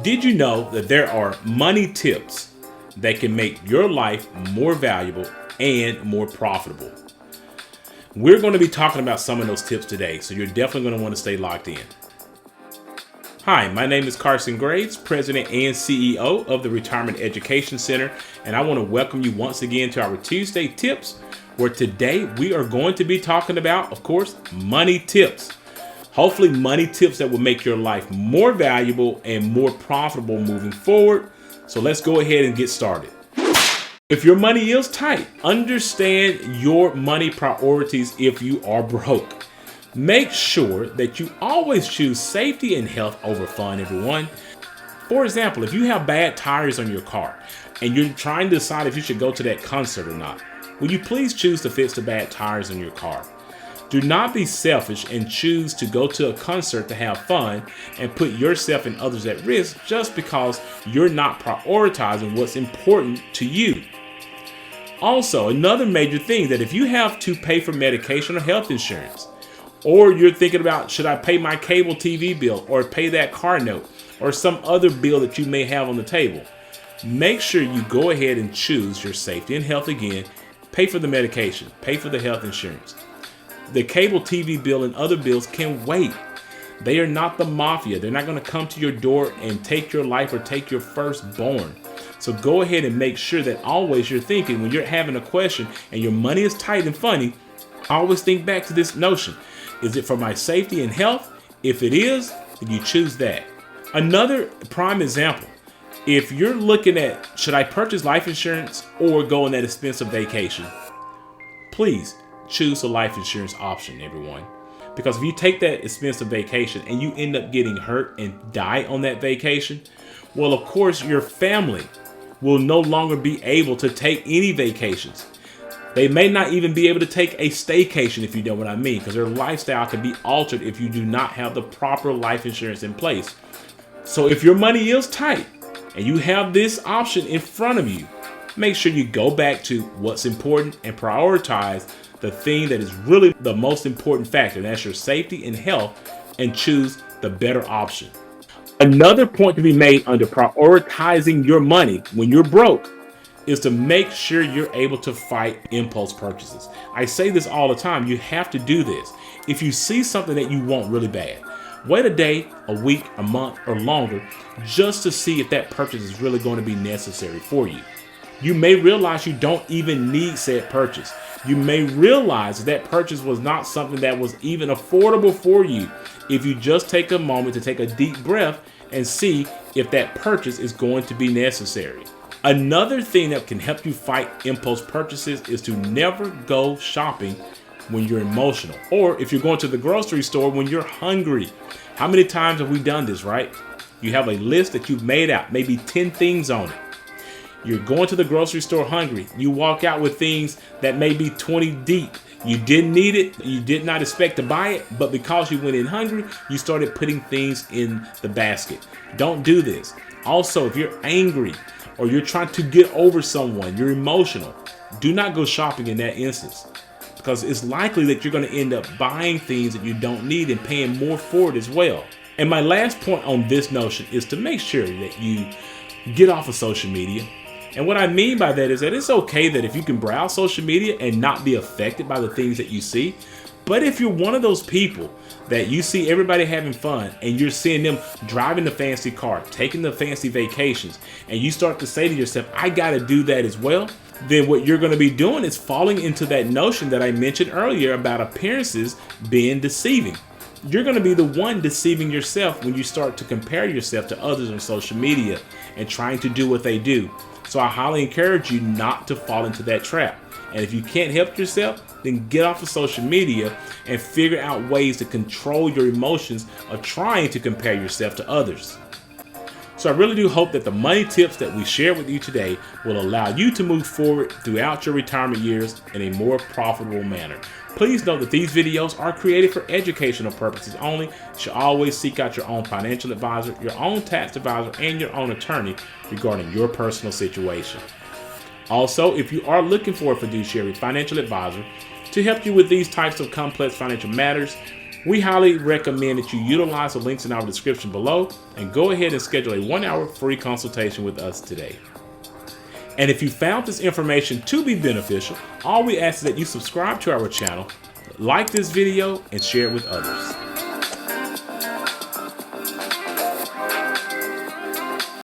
Did you know that there are money tips that can make your life more valuable and more profitable? We're going to be talking about some of those tips today, so you're definitely going to want to stay locked in. Hi, my name is Carson Graves, President and CEO of the Retirement Education Center, and I want to welcome you once again to our Tuesday Tips, where today we are going to be talking about, of course, money tips. Hopefully money tips that will make your life more valuable and more profitable moving forward. So let's go ahead and get started. If your money is tight, understand your money priorities if you are broke. Make sure that you always choose safety and health over fun, everyone. For example, if you have bad tires on your car and you're trying to decide if you should go to that concert or not, will you please choose to fix the bad tires on your car? Do not be selfish and choose to go to a concert to have fun and put yourself and others at risk just because you're not prioritizing what's important to you. Also, another major thing that if you have to pay for medication or health insurance, or you're thinking about, should I pay my cable TV bill or pay that car note or some other bill that you may have on the table, make sure you go ahead and choose your safety and health again. Pay for the medication, pay for the health insurance. The cable TV bill and other bills can wait. They are not the mafia. They're not going to come to your door and take your life or take your firstborn. So go ahead and make sure that always you're thinking when you're having a question and your money is tight and funny, always think back to this notion. Is it for my safety and health? If it is, then you choose that. Another prime example, if you're looking at, should I purchase life insurance or go on that expensive vacation? Please choose a life insurance option, everyone. Because if you take that expensive vacation and you end up getting hurt and die on that vacation, well, of course, your family will no longer be able to take any vacations. They may not even be able to take a staycation, if you know what I mean, because their lifestyle can be altered if you do not have the proper life insurance in place. So if your money is tight and you have this option in front of you, make sure you go back to what's important and prioritize the thing that is really the most important factor, and that's your safety and health, and choose the better option. Another point to be made under prioritizing your money when you're broke is to make sure you're able to fight impulse purchases. I say this all the time. You have to do this. If you see something that you want really bad, wait a day, a week, a month, or longer just to see if that purchase is really going to be necessary for you. You may realize you don't even need said purchase. You may realize that purchase was not something that was even affordable for you if you just take a moment to take a deep breath and see if that purchase is going to be necessary. Another thing that can help you fight impulse purchases is to never go shopping when you're emotional, or if you're going to the grocery store when you're hungry. How many times have we done this, right? You have a list that you've made out, maybe 10 things on it. You're going to the grocery store hungry. You walk out with things that may be 20 deep. You didn't need it. You did not expect to buy it, but because you went in hungry, you started putting things in the basket. Don't do this. Also, if you're angry or you're trying to get over someone, you're emotional, do not go shopping in that instance, because it's likely that you're going to end up buying things that you don't need and paying more for it as well. And my last point on this notion is to make sure that you get off of social media. And what I mean by that is that it's okay that if you can browse social media and not be affected by the things that you see. But if you're one of those people that you see everybody having fun and you're seeing them driving the fancy car, taking the fancy vacations, and you start to say to yourself, I got to do that as well, then what you're going to be doing is falling into that notion that I mentioned earlier about appearances being deceiving. You're going to be the one deceiving yourself when you start to compare yourself to others on social media and trying to do what they do. So I highly encourage you not to fall into that trap. And if you can't help yourself, then get off of social media and figure out ways to control your emotions of trying to compare yourself to others. So I really do hope that the money tips that we share with you today will allow you to move forward throughout your retirement years in a more profitable manner. Please note that these videos are created for educational purposes only. You should always seek out your own financial advisor, your own tax advisor, and your own attorney regarding your personal situation. Also, if you are looking for a fiduciary financial advisor to help you with these types of complex financial matters, We highly recommend that you utilize the links in our description below and go ahead and schedule a 1-hour free consultation with us today. And if you found this information to be beneficial, all we ask is that you subscribe to our channel, like this video, and share it with others.